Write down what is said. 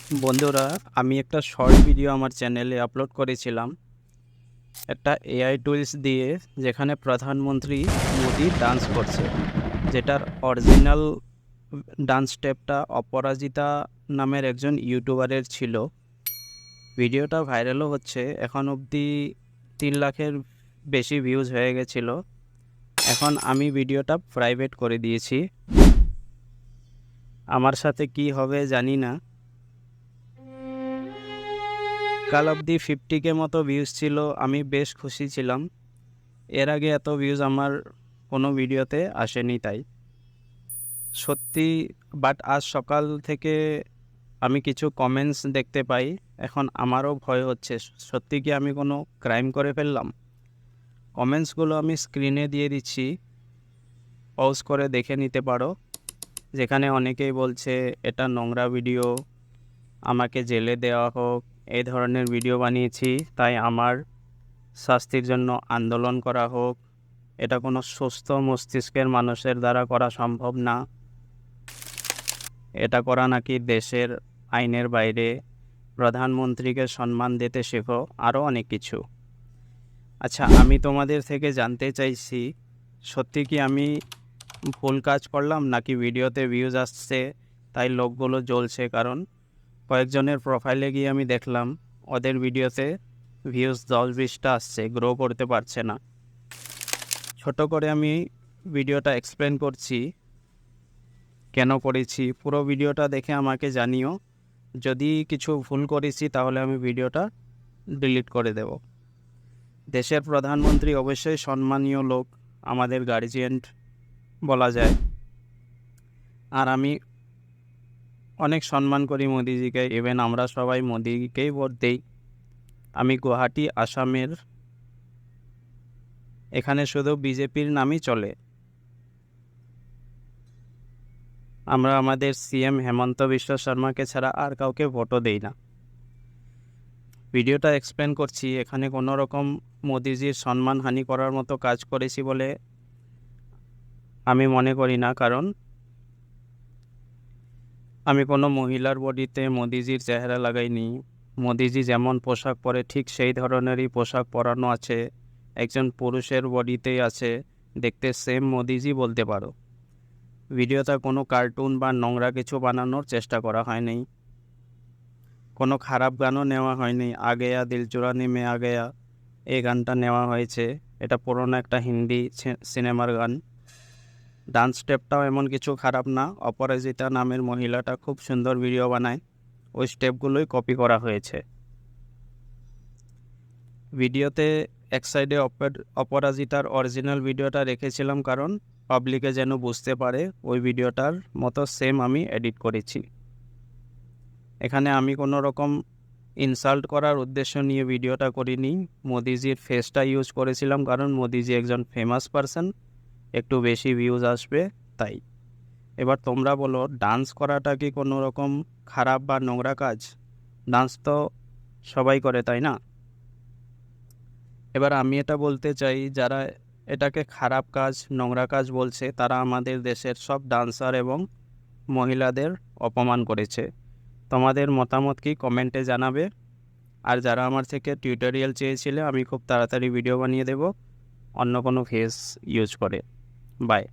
বন্ধুরা, আমি একটা শর্ট ভিডিও আমার চ্যানেলে আপলোড করেছিলাম একটা এআই টুলস দিয়ে, যেখানে প্রধানমন্ত্রী মোদি ডান্স করছে, যেটার অরিজিনাল ডান্স স্টেপটা অপরাজিতা নামের একজন ইউটিউবারের ছিল। ভিডিওটা ভাইরালও হচ্ছে, এখন অবধি 3 লাখের বেশি ভিউজ হয়ে গেছিলো। এখন আমি ভিডিওটা প্রাইভেট করে দিয়েছি। আমার সাথে কি হবে জানি না। কাল অবধি 50K মতো ভিউজ ছিল, আমি বেশ খুশি ছিলাম। এর আগে এত ভিউজ আমার কোনো ভিডিওতে আসেনি, তাই সত্যি। বাট আজ সকাল থেকে আমি কিছু কমেন্টস দেখতে পাই। এখন আমারও ভয় হচ্ছে, সত্যি কি আমি কোনো ক্রাইম করে ফেললাম? কমেন্টসগুলো আমি স্ক্রিনে দিয়ে দিচ্ছি, পজ করে দেখে নিতে পারো। যেখানে অনেকেই বলছে এটা নোংরা ভিডিও, আমাকে জেলে দেওয়া হোক, এই ধরনের ভিডিও বানিয়েছি তাই আমার শাস্তির জন্য আন্দোলন করা হোক। এটা কোনো সুস্থ মস্তিষ্কের মানুষের দ্বারা করা সম্ভব না, এটা করা নাকি দেশের আইনের বাইরে। প্রধানমন্ত্রীকে সম্মান দিতে শেখো, আরও অনেক কিছু। আচ্ছা, আমি তোমাদের থেকে জানতে চাইছি, সত্যি কি আমি ভুল কাজ করলাম, নাকি ভিডিওতে ভিউজ আসছে তাই লোকগুলো জ্বলছে? কারণ কয়েকজনের প্রোফাইলে গিয়ে আমি দেখলাম ওদের ভিডিওতে ভিউজ 10-20টা আসছে, গ্রো করতে পারছে না। ছোট করে আমি ভিডিওটা এক্সপ্লেন করছি কেন করেছি। পুরো ভিডিওটা দেখে আমাকে জানিও। যদি কিছু ভুল করেছি তাহলে আমি ভিডিওটা ডিলিট করে দেব। দেশের প্রধানমন্ত্রী অবশ্যই সম্মানীয় লোক, আমাদের গার্জিয়ান বলা যায়। আর আমি অনেক সম্মান করি মোদিজিকে, ইভেন আমরা সবাই মোদিকেই ভোট দেই। আমি গুয়াহাটি, আসামের, এখানে শুধু বিজেপির নামই চলে। আমরা আমাদের সিএম হেমন্ত বিশ্ব শর্মাকে ছাড়া আর কাউকে ভোটও দেই না। ভিডিওটা এক্সপ্লেন করছি, এখানে কোনো রকম মোদিজির সম্মানহানি করার মতো কাজ করেছি বলে আমি মনে করি না। কারণ আমি কোনো মহিলার বডিতে মোদিজির চেহারা লাগাইনি। মোদিজি যেমন পোশাক পরে ঠিক সেই ধরনেরই পোশাক পরানো আছে, একজন পুরুষের বডিতেই আছে, দেখতে সেম মোদিজি বলতে পারো। ভিডিওতে কোনো কার্টুন বা নোংরা কিছু বানানোর চেষ্টা করা হয়নি, কোনো খারাপ গানও নেওয়া হয়নি। আগেয়া দিল চুরানি মে আগেয়া, এই গানটা নেওয়া হয়েছে, এটা পুরোনো একটা হিন্দি সিনেমার গান। ডান্স স্টেপটাও এমন কিছু খারাপ না, অপরাজিতা নামের মহিলাটা খুব সুন্দর ভিডিও বানায়, ওই স্টেপগুলোই কপি করা হয়েছে। ভিডিওতে এক সাইডে অপরাজিতার অরিজিনাল ভিডিওটা রেখেছিলাম, কারণ পাবলিকে যেন বুঝতে পারে ওই ভিডিওটার মতো সেম আমি এডিট করেছি। এখানে আমি কোনো রকম ইনসাল্ট করার উদ্দেশ্য নিয়ে ভিডিওটা করিনি। মোদিজির ফেসটা ইউজ করেছিলাম, কারণ মোদিজি একজন ফেমাস পারসন, একটু বেশি ভিউজ আসবে তাই। এবার তোমরা বলো, ডান্স করাটা কি কোনো রকম খারাপ বা নোংরা কাজ? ডান্স তো সবাই করে, তাই না? এবার আমি এটা বলতে চাই, যারা এটাকে খারাপ কাজ, নোংরা কাজ বলছে, তারা আমাদের দেশের সব ডান্সার এবং মহিলাদের অপমান করেছে। তোমাদের মতামত কি কমেন্টে জানাবে। আর যারা আমার থেকে টিউটোরিয়াল চেয়েছিলে, আমি খুব তাড়াতাড়ি ভিডিও বানিয়ে দেব অন্য কোনো ফেস ইউজ করে। বাই।